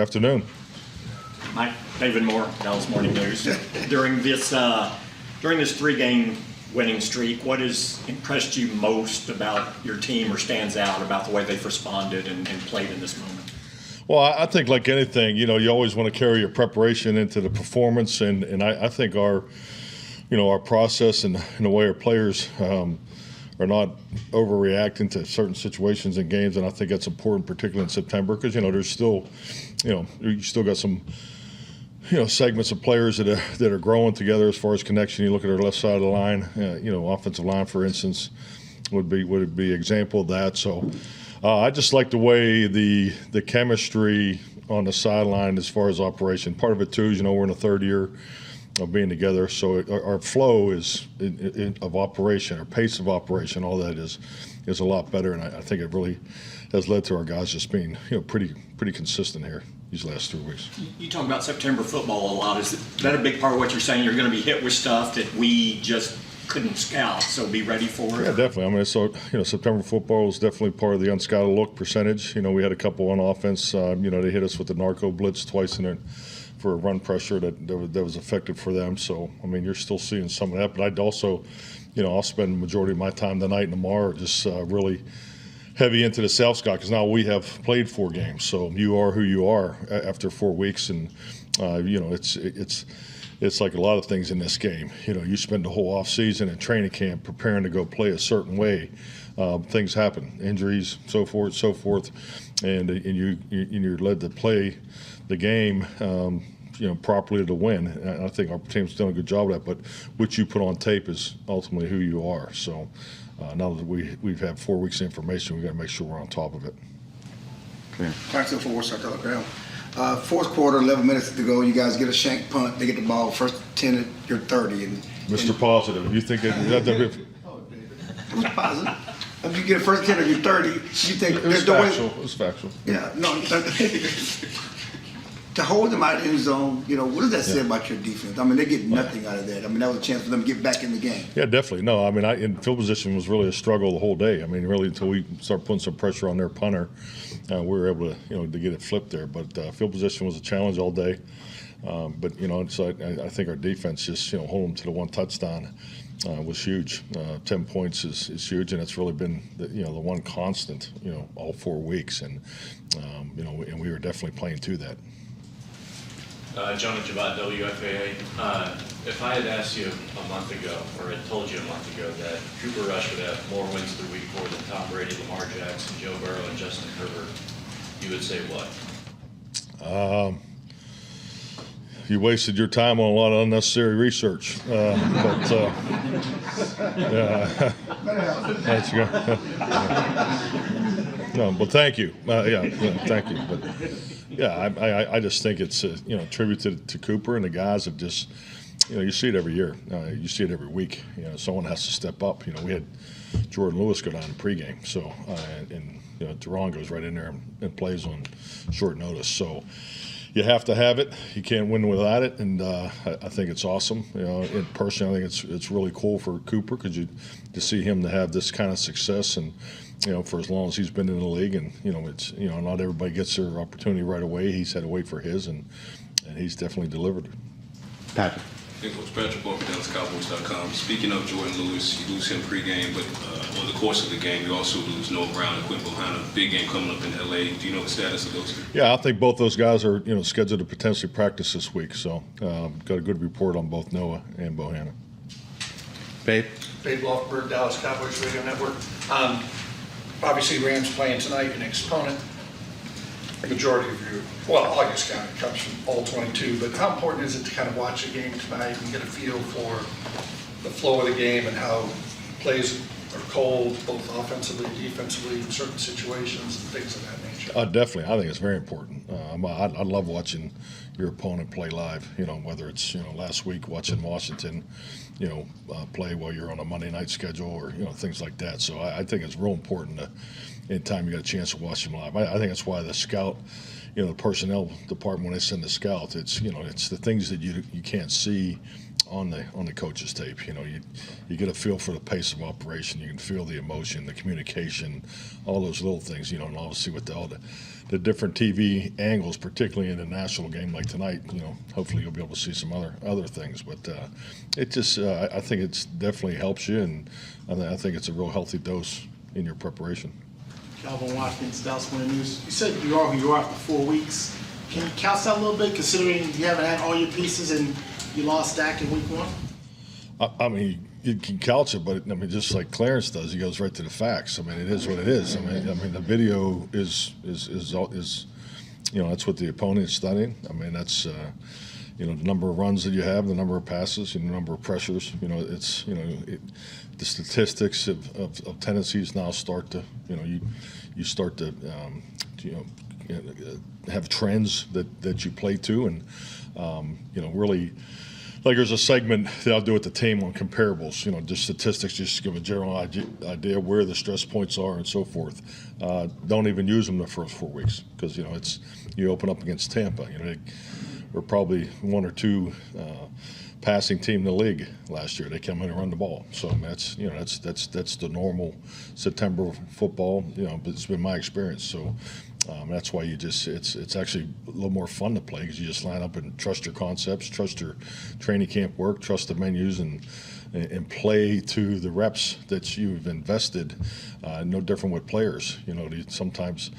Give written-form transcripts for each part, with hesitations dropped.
afternoon. Mike, David Moore, Dallas Morning News. During this 3-game winning streak, what has impressed you most about your team or stands out about the way they've responded and played in this moment? Well, I think like anything, you always want to carry your preparation into the performance, and I think our process and the way our players are not overreacting to certain situations in games, and I think that's important, particularly in September, because there's still, you still got some, segments of players that are growing together as far as connection. You look at our left side of the line, offensive line, for instance, would be example of that. So I just like the way the chemistry on the sideline as far as operation. Part of it too is we're in the third year of being together, so our flow is of operation, our pace of operation, all that is a lot better, and I think it really has led to our guys just being pretty consistent here these last 3 weeks. You talk about September football a lot. Is that a big part of what you're saying? You're going to be hit with stuff that we just couldn't scout, so be ready for it? Yeah, definitely. I mean, so September football is definitely part of the unscouted look percentage. We had a couple on offense. They hit us with the narco blitz twice for a run pressure that was effective for them. So I mean, you're still seeing some of that. But I'd also, I'll spend the majority of my time tonight and tomorrow just really heavy into the South Scout, because now we have played 4 games. So you are who you are after 4 weeks, and it's like a lot of things in this game. You spend the whole off season and training camp preparing to go play a certain way. Things happen, injuries, so forth, and you're led to play the game, properly to win. And I think our team's done a good job of that. But what you put on tape is ultimately who you are. So now that we've had 4 weeks of information, we've got to make sure we're on top of it. Claxton for Warsaw Telegram. Fourth quarter, 11 minutes to go. You guys get a shank punt. They get the ball first 10 at your 30. Mr. Positive, you think that? Oh, David. It was positive. If you get a first 10 at your 30, you think there's no way. It was factual. Yeah, no. To hold them out of the end zone, what does that say about your defense? I mean, they get nothing out of that. I mean, that was a chance for them to get back in the game. Yeah, definitely. No, I mean, in field position was really a struggle the whole day. I mean, really until we start putting some pressure on their punter, we were able to, to get it flipped there. But field position was a challenge all day. But so I think our defense just, hold them to the 1 touchdown was huge. 10 points is huge, and it's really been the one constant, all 4 weeks, and and we were definitely playing to that. Jonah Javad, WFAA. If I had asked you a month ago, or had told you a month ago, that Cooper Rush would have more wins through week 4 than Tom Brady, Lamar Jackson, Joe Burrow, and Justin Herbert, you would say what? You wasted your time on a lot of unnecessary research. Yeah, that's good. No, but thank you. Thank you. But yeah, I just think it's a tribute to Cooper, and the guys have just, you see it every year. You see it every week. Someone has to step up. We had Jordan Lewis go down in pregame, so and Deron goes right in there and plays on short notice. So you have to have it. You can't win without it, and I think it's awesome. In person, I think it's really cool for Cooper, because to see him to have this kind of success, and for as long as he's been in the league, and it's not everybody gets their opportunity right away. He's had to wait for his, and he's definitely delivered. Patrick. Coach Patrick Walker, DallasCowboys.com. Speaking of Jordan Lewis, you lose him pregame, but over the course of the game, you also lose Noah Brown and Quinn Bohanna. Big game coming up in LA. Do you know the status of those two? Yeah, I think both those guys are scheduled to potentially practice this week. So got a good report on both Noah and Bohanna. Babe Lofberg, Dallas Cowboys Radio Network. Obviously, Rams playing tonight, your next opponent. The majority of your, all your scouting comes from all 22, but how important is it to kind of watch a game tonight and get a feel for the flow of the game and how plays are called, both offensively and defensively, in certain situations and things of that nature? Definitely. I think it's very important. I love watching your opponent play live, whether it's, last week watching Washington, play while you're on a Monday night schedule, or, things like that. So I think it's real important to, anytime you got a chance to watch them live. I think that's why the scout, the personnel department, when they send the scout, it's, it's the things that you can't see on the coach's tape. You get a feel for the pace of operation. You can feel the emotion, the communication, all those little things. And obviously with all the different TV angles, particularly in a national game like tonight. Hopefully you'll be able to see some other things. But it just I think it's definitely helps you, and I think it's a real healthy dose in your preparation. Calvin Watkins, Dallas Morning News. You said you are who you are for 4 weeks. Can you couch that a little bit, considering you haven't had all your pieces and you lost Dak in week 1? I mean, you can couch it, but just like Clarence does, he goes right to the facts. It is what it is. The video is that's what the opponent is studying. That's the number of runs that you have, the number of passes, the number of pressures. The statistics of tendencies now start to you start to have trends that you play to, and really, like there's a segment that I'll do with the team on comparables, just statistics, just to give a general idea where the stress points are and so forth. Don't even use them the first 4 weeks, because you open up against Tampa. We're probably 1 or 2 passing team in the league last year. They come in and run the ball. So that's the normal September football. But it's been my experience. So that's why it's actually a little more fun to play, because you just line up and trust your concepts, trust your training camp work, trust the menus, and play to the reps that you've invested. No different with players. Sometimes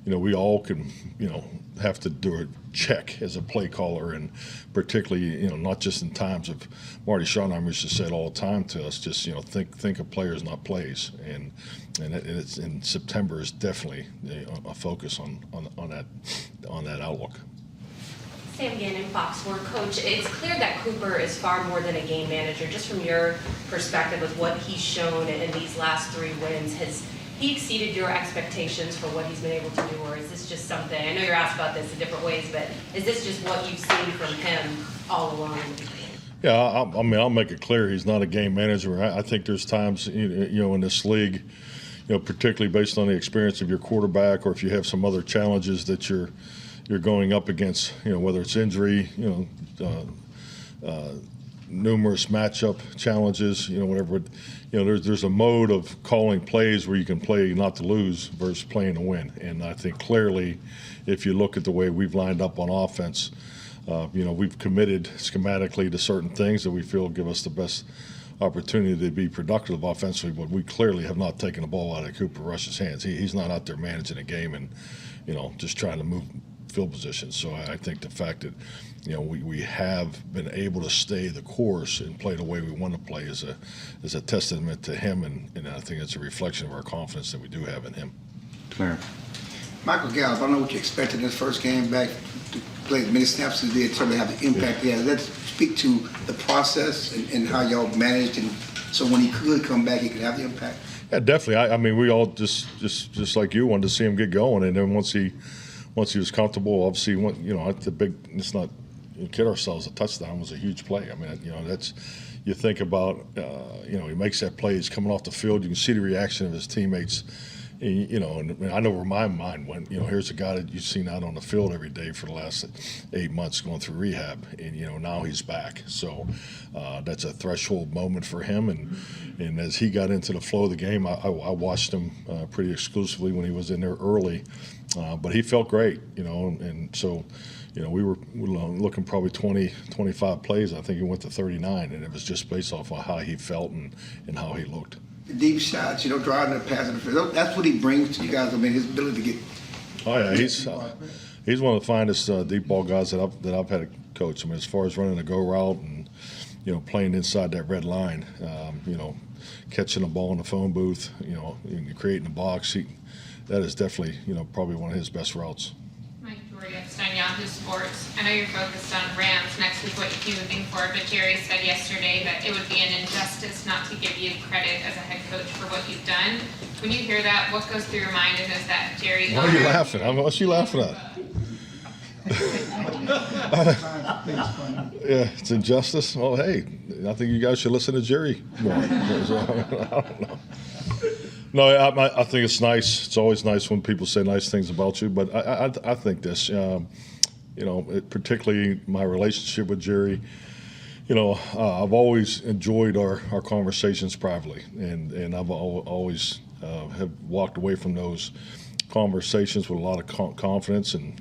we all can have to do a check as a play caller, and particularly not just in times of Marty Schottenheimer used to say it all the time to us, just think of players, not plays, and it's in September is definitely a focus on that outlook. Sam Gannon, Fox Sports. Coach, it's clear that Cooper is far more than a game manager. Just from your perspective with what he's shown in these last 3 wins, has he exceeded your expectations for what he's been able to do, or is this just something, I know you're asked about this in different ways, but is this just what you've seen from him all along? Yeah, I'll make it clear he's not a game manager. I think there's times, in this league, particularly based on the experience of your quarterback, or if you have some other challenges that you're going up against, whether it's injury, numerous matchup challenges, whatever. There's a mode of calling plays where you can play not to lose versus playing to win. And I think clearly, if you look at the way we've lined up on offense, we've committed schematically to certain things that we feel give us the best opportunity to be productive offensively, but we clearly have not taken the ball out of Cooper Rush's hands. He's not out there managing a game and, just trying to move field position. So I think the fact that we have been able to stay the course and play the way we want to play is a testament to him, and I think it's a reflection of our confidence that we do have in him. Clarence. Michael Gallup, I don't know what you expected in his first game back to play as many snaps as he did, certainly have the impact he has. Let's speak to the process and how y'all managed, and so when he could come back, he could have the impact. Yeah, definitely. We all just like you wanted to see him get going, and then once he was comfortable, obviously, let's not kid ourselves. A touchdown was a huge play. That's, you think about, he makes that play. He's coming off the field. You can see the reaction of his teammates. And I know where my mind went. Here's a guy that you've seen out on the field every day for the last 8 months going through rehab, and now he's back. So that's a threshold moment for him. And as he got into the flow of the game, I watched him pretty exclusively when he was in there early, but he felt great. And so. We were looking probably 20, 25 plays. I think he went to 39, and it was just based off of how he felt and how he looked. The deep shots, driving the pass in the field, that's what he brings to you guys. His ability to get. Oh yeah, he's one of the finest deep ball guys that I've had to coach. As far as running a go route and playing inside that red line, catching the ball in the phone booth, creating the box. That is definitely probably one of his best routes. Mike McCarthy, Yahoo Sports. I know you're focused on Rams next week, what you keep moving forward, but Jerry said yesterday that it would be an injustice not to give you credit as a head coach for what you've done. When you hear that, what goes through your mind, and is that Jerry? Why are you laughing? What's she laughing at? Yeah, it's injustice. Well, hey, I think you guys should listen to Jerry more. I don't know. No, I think it's nice. It's always nice when people say nice things about you. But I think this, particularly my relationship with Jerry, I've always enjoyed our conversations privately, and I've always have walked away from those conversations with a lot of confidence, and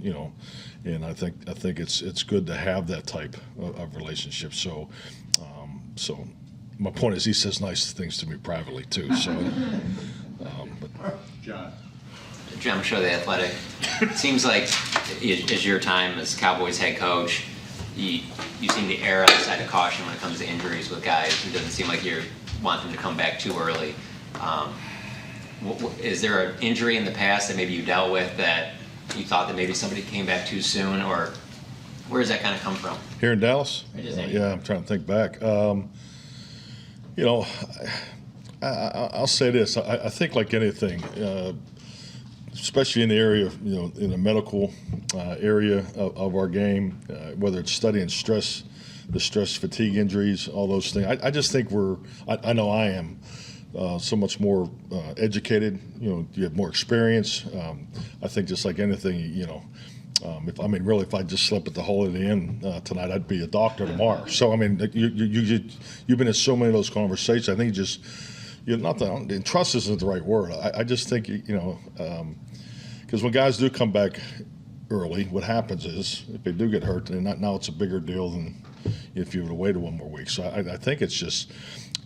and I think it's good to have that type of relationship. So, so my point is, he says nice things to me privately too. So, John. Jim, I'm sure the Athletic. It seems like as your time as Cowboys head coach, you seem to err on the side of caution when it comes to injuries with guys. It doesn't seem like you want them to come back too early. Is there an injury in the past that maybe you dealt with that you thought that maybe somebody came back too soon, or where does that kind of come from? here in Dallas, Just any- yeah, I'm trying to think back. I'll say this: I think like anything. Especially in the area, in the medical area of our game, whether it's studying stress, the stress fatigue injuries, all those things. I just think I know I am so much more educated. You have more experience. I think just like anything, if I just slept at the Holiday Inn tonight, I'd be a doctor tomorrow. So I mean, you've been in so many of those conversations. I think not that and trust isn't the right word. I just think because when guys do come back early, what happens is if they do get hurt, then now it's a bigger deal than if you would have waited one more week. So I think it's just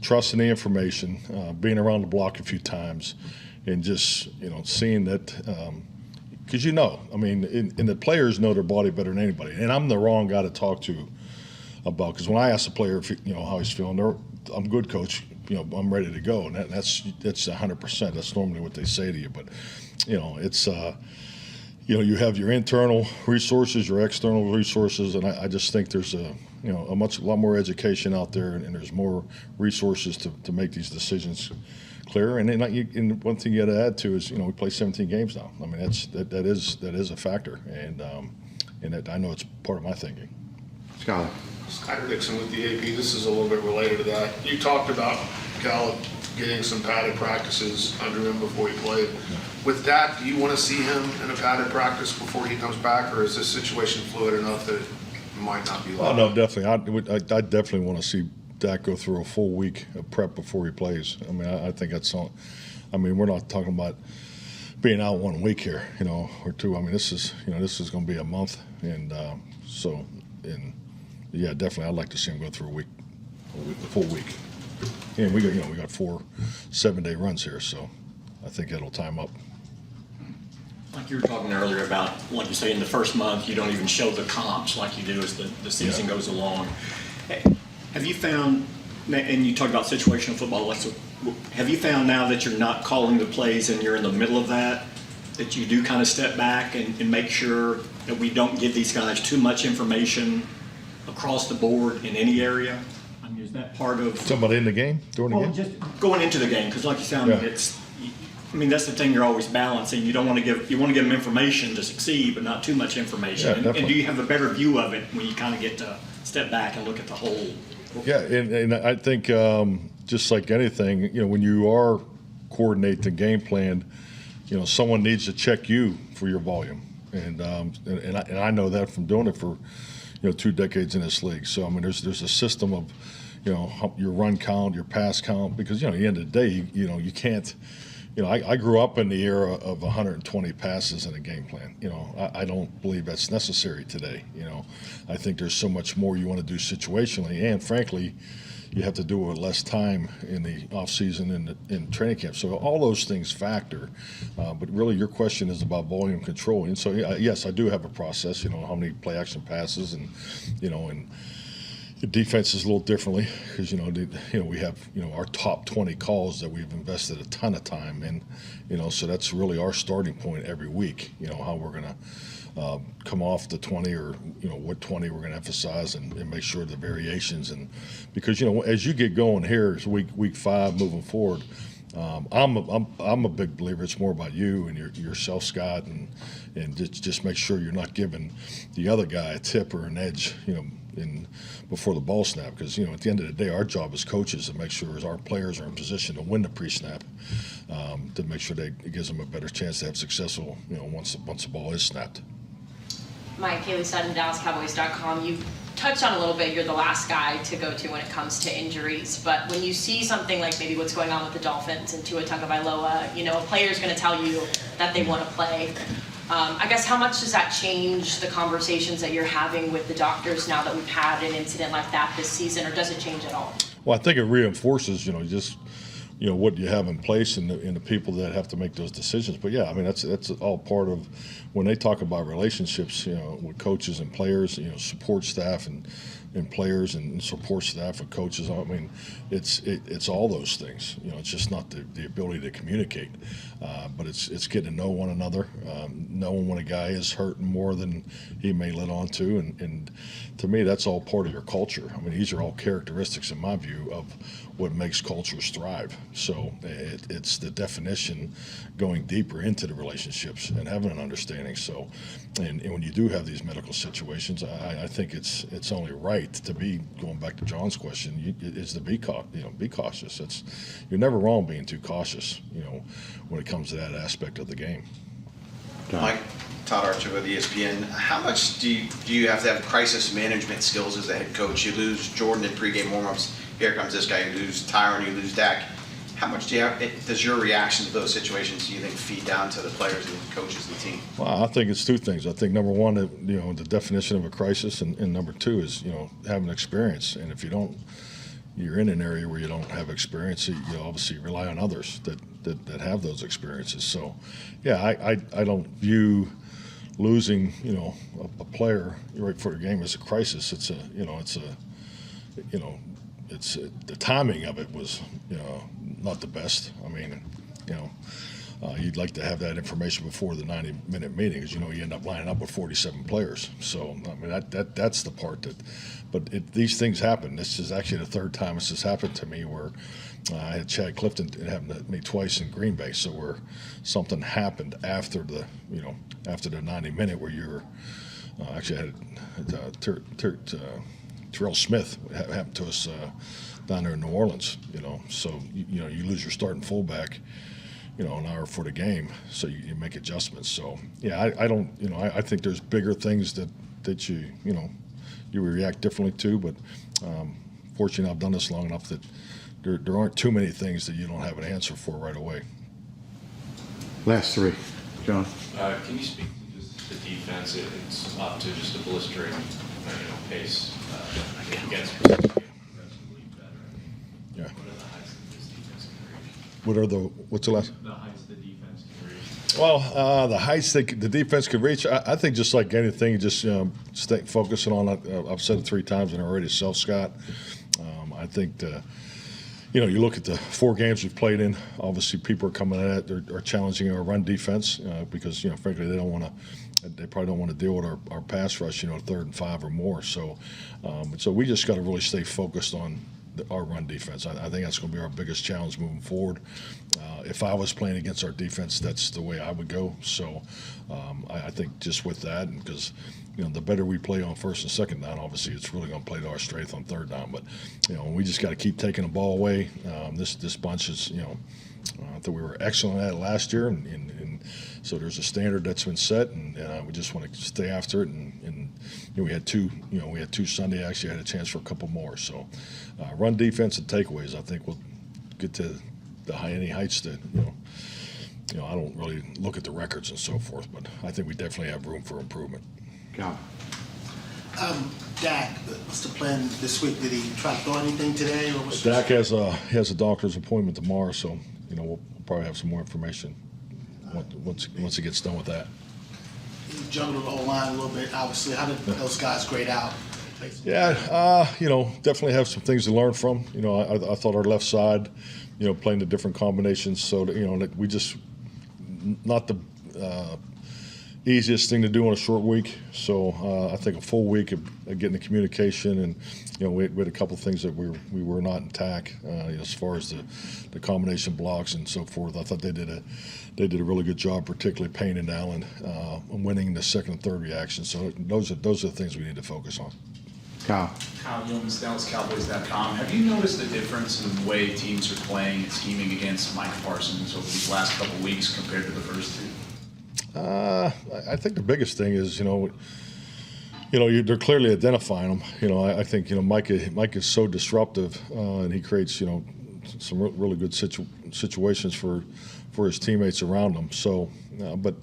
trusting the information, being around the block a few times, and just seeing that because and the players know their body better than anybody. And I'm the wrong guy to talk to about because when I ask the player if how he's feeling, I'm good, coach. I'm ready to go, and that's 100%. That's normally what they say to you. But it's you have your internal resources, your external resources, and I just think there's a lot more education out there, and there's more resources to make these decisions clearer. And then one thing you got to add to is we play 17 games now. I mean that is a factor, and that I know it's part of my thinking. Scholar. Skyler Dixon with the AP. This is a little bit related to that. You talked about Cal getting some padded practices under him before he played. With that, do you want to see him in a padded practice before he comes back, or is this situation fluid enough that it might not be allowed? Oh no, definitely. I definitely want to see Dak go through a full week of prep before he plays. I mean, I think that's all. I mean, we're not talking about being out 1 week here, or two. I mean, this is going to be a month, and yeah, definitely. I'd like to see him go through a full week. And we got 4 7-day runs here, so I think it'll time up. Like you were talking earlier about, like you say, in the first month, you don't even show the comps like you do as the season goes along. Have you found, and you talk about situational football, have you found now that you're not calling the plays and you're in the middle of that you do kind of step back and make sure that we don't give these guys too much information across the board in any area? I mean, is that part of Somebody in the game during the game? just going into the game? Because like you said, that's the thing you're always balancing. You want to give them information to succeed, but not too much information. Yeah, and do you have a better view of it when you kind of get to step back and look at the whole? Yeah, and I think just like anything, when you are coordinating the game plan, someone needs to check you for your volume, and I know that from doing it for 2 decades in this league. So I mean, there's a system of your run count, your pass count, because at the end of the day, you can't. I grew up in the era of 120 passes in a game plan. I don't believe that's necessary today. I think there's so much more you want to do situationally, and frankly, you have to do it with less time in the off season and in training camp. So all those things factor. But really, your question is about volume control. And so yes, I do have a process. How many play action passes, and and the defense is a little differently because we have our top 20 calls that we've invested a ton of time in. So that's really our starting point every week. How we're gonna come off the 20, or what 20 we're going to emphasize, and make sure the variations. And because as you get going here, it's week 5 moving forward. I'm a big believer. It's more about you and yourself, Scott, and just make sure you're not giving the other guy a tip or an edge, before the ball snap. Because at the end of the day, our job as coaches is to make sure our players are in position to win the pre-snap, to make sure it gives them a better chance to have successful, once the ball is snapped. Mike, Haley Sutton, DallasCowboys.com. You touched on a little bit, you're the last guy to go to when it comes to injuries, but when you see something like maybe what's going on with the Dolphins and Tua Tagovailoa, you know, a player's going to tell you that they want to play. I guess how much does that change the conversations that you're having with the doctors now that we've had an incident like that this season, or does it change at all? Well, I think it reinforces, just what you have in place and the people that have to make those decisions. But yeah, I mean that's all part of when they talk about relationships, with coaches and players, support staff and players and support staff and coaches. I mean, it's all those things. It's just not the ability to communicate, but it's getting to know one another, knowing when a guy is hurting more than he may let on to, and to me that's all part of your culture. I mean, these are all characteristics in my view of what makes cultures thrive. So it's the definition going deeper into the relationships and having an understanding. So, and when you do have these medical situations, I think it's only right to be, going back to John's question, is to be cautious. You're never wrong being too cautious, when it comes to that aspect of the game. John. Mike, Todd Archer with ESPN. How much do you have to have crisis management skills as a head coach? You lose Jordan in pregame warmups. Here comes this guy. You lose Tyron. You lose Dak. How much does your reaction to those situations, do you think, feed down to the players and the coaches and the team? Well, I think it's two things. I think number one, the definition of a crisis, and number two is having experience. And if you're in an area where you don't have experience, you obviously rely on others that have those experiences. So, yeah, I don't view losing a player right before the game as a crisis. It's the timing of it was not the best. I mean, you'd like to have that information before the 90-minute meeting, because you end up lining up with 47 players. So I mean that's the part but these things happen. This is actually the third time this has happened to me where I had Chad Clifton. It happened to me twice in Green Bay. So where something happened after the 90-minute where you're actually had Terrell Smith happened to us down there in New Orleans. So you lose your starting fullback, an hour before the game, so you make adjustments. So yeah, I don't, I think there's bigger things that you react differently to. But fortunately, I've done this long enough that there aren't too many things that you don't have an answer for right away. Last three. John. Can you speak to just the defense? It's off to just a blistering pace against Yeah. What are the heights that this defense can reach? What's the last? The heights the defense can reach. Well, the heights that the defense can reach, I think just like anything, just stay focusing on it. I've said it 3 times and already, Scott. I think you look at the 4 games we've played in. Obviously, people are coming at it. They're challenging our run defense because frankly they probably don't want to deal with our pass rush, 3rd and 5 or more. So we just got to really stay focused on our run defense. I think that's going to be our biggest challenge moving forward. If I was playing against our defense, that's the way I would go. So I think just with that, and because the better we play on 1st and 2nd down, obviously it's really going to play to our strength on 3rd down. But we just got to keep taking the ball away. This bunch is I thought we were excellent at it last year, and so there's a standard that's been set, and we just want to stay after it. And we had 2 Sunday. Actually, I had a chance for a couple more. So run defense and takeaways, I think we'll get to any heights that I don't really look at the records and so forth, but I think we definitely have room for improvement. Cal. Dak, what's the plan this week? Did he try to throw anything today, or what's Dak has a doctor's appointment tomorrow, so we'll probably have some more information once he gets done with that. He juggled the whole line a little bit, obviously. How did those guys grade out? Yeah, definitely have some things to learn from. I thought our left side, playing the different combinations, so that we just not the easiest thing to do on a short week. So I think a full week of getting the communication, and we had a couple of things that we were not intact as far as the combination blocks and so forth. I thought they did a really good job, particularly Payne and Allen, winning the 2nd and 3rd reaction. So those are the things we need to focus on. Kyle. Kyle Gilman, DallasCowboys.com. Have you noticed the difference in the way teams are playing and scheming against Mike Parsons over these last couple of weeks compared to the first 2? I think the biggest thing is, They're clearly identifying them. I think Mike is so disruptive, and he creates some really good situations for his teammates around him. So, but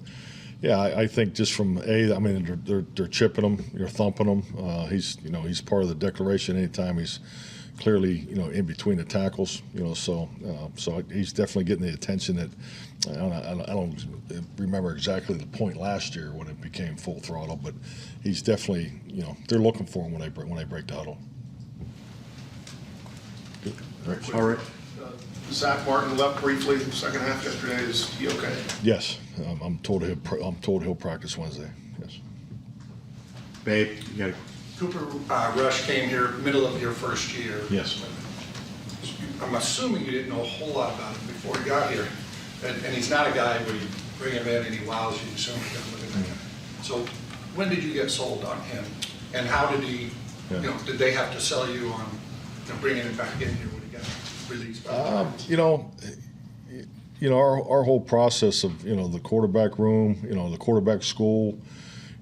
yeah, I think just from they're chipping him, you're thumping him. He's part of the declaration anytime he's clearly in between the tackles. So he's definitely getting the attention that I don't remember exactly the point last year when it became full throttle, but he's definitely they're looking for him when they break the huddle. All right. Zach Martin left briefly the second half yesterday. Is he okay? Yes, I'm told he'll practice Wednesday. Yes. Babe, you got Cooper Rush came here middle of your first year. Yes. I'm assuming you didn't know a whole lot about him before he got here. And he's not a guy where you bring him in and he wows you, you assume he's going to look at that. So when did you get sold on him? And how did he, did they have to sell you on bringing him back in here when he got released? Our whole process of the quarterback room, the quarterback school,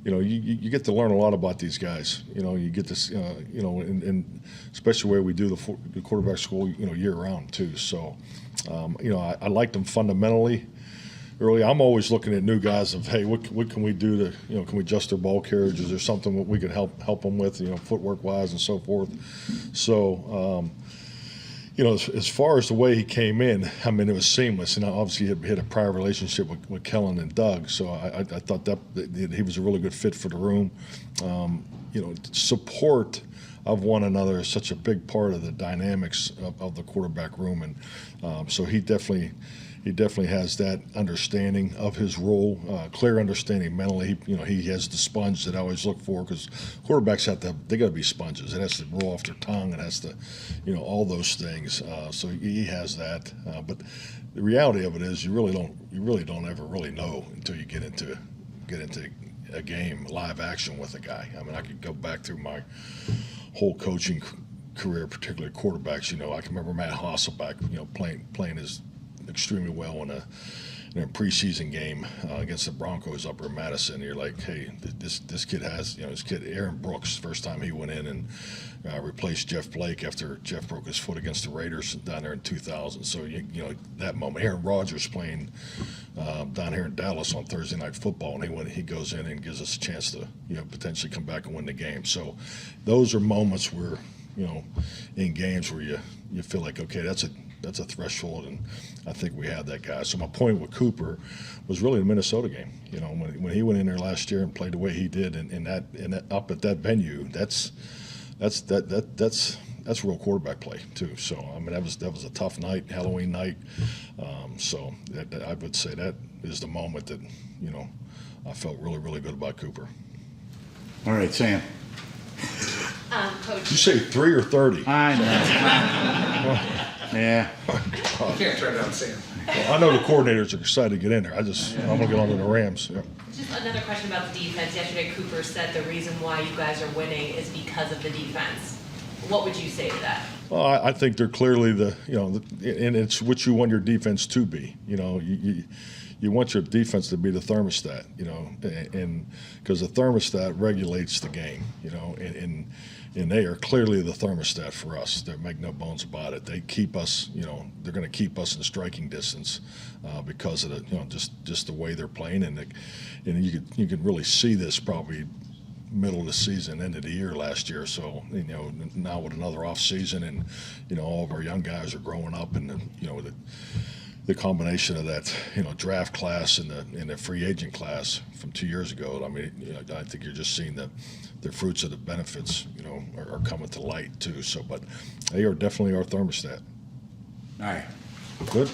you get to learn a lot about these guys. You get this, and especially the way we do the quarterback school, year round too. So, I liked them fundamentally. Early, I'm always looking at new guys of, hey, what can we do to, can we adjust their ball carriage? Is there something that we could help them with, footwork wise and so forth. So, as far as the way he came in, it was seamless. And obviously he had a prior relationship with Kellen and Doug. So I thought that he was a really good fit for the room. Support of one another is such a big part of the dynamics of the quarterback room. And so he definitely has that understanding of his role, clear understanding mentally. He has the sponge that I always look for, because quarterbacks they got to be sponges. It has to roll off their tongue. It has to, all those things. So he has that. But the reality of it is, you really don't ever really know until you get into a game, live action with a guy. I could go back through my whole coaching career, particularly quarterbacks. I can remember Matt Hasselbeck, playing his extremely well in a preseason game against the Broncos up in Madison. You're like, hey, this kid has, this kid Aaron Brooks, first time he went in and replaced Jeff Blake after Jeff broke his foot against the Raiders down there in 2000. So that moment, Aaron Rodgers playing down here in Dallas on Thursday Night Football, and he goes in and gives us a chance to potentially come back and win the game. So those are moments where in games where you feel like, okay, that's a threshold, and I think we had that guy. So my point with Cooper was really the Minnesota game. When he went in there last year and played the way he did, in that up at that venue, that's real quarterback play too. So that was a tough night, Halloween night. So I would say that is the moment that I felt really, really good about Cooper. All right, Sam. Coach. Did you say 3 or 30? I know. Yeah. You can't turn down Sam. Well, I know the coordinators are excited to get in there. I'm going to get on to the Rams. Yeah. Just another question about the defense. Yesterday, Cooper said the reason why you guys are winning is because of the defense. What would you say to that? Well, I think they're clearly and it's what you want your defense to be. You want your defense to be the thermostat, and because the thermostat regulates the game, and they are clearly the thermostat for us. They make no bones about it. They keep us, they're going to keep us in striking distance because of the, just the way they're playing, and you could really see this probably middle of the season, end of the year last year. So now with another off season, and all of our young guys are growing up, and the combination of that draft class and the free agent class from 2 years ago. I think you're just seeing the fruits of the benefits are coming to light too. So, but they are definitely our thermostat. All right. Good.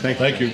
Thank you.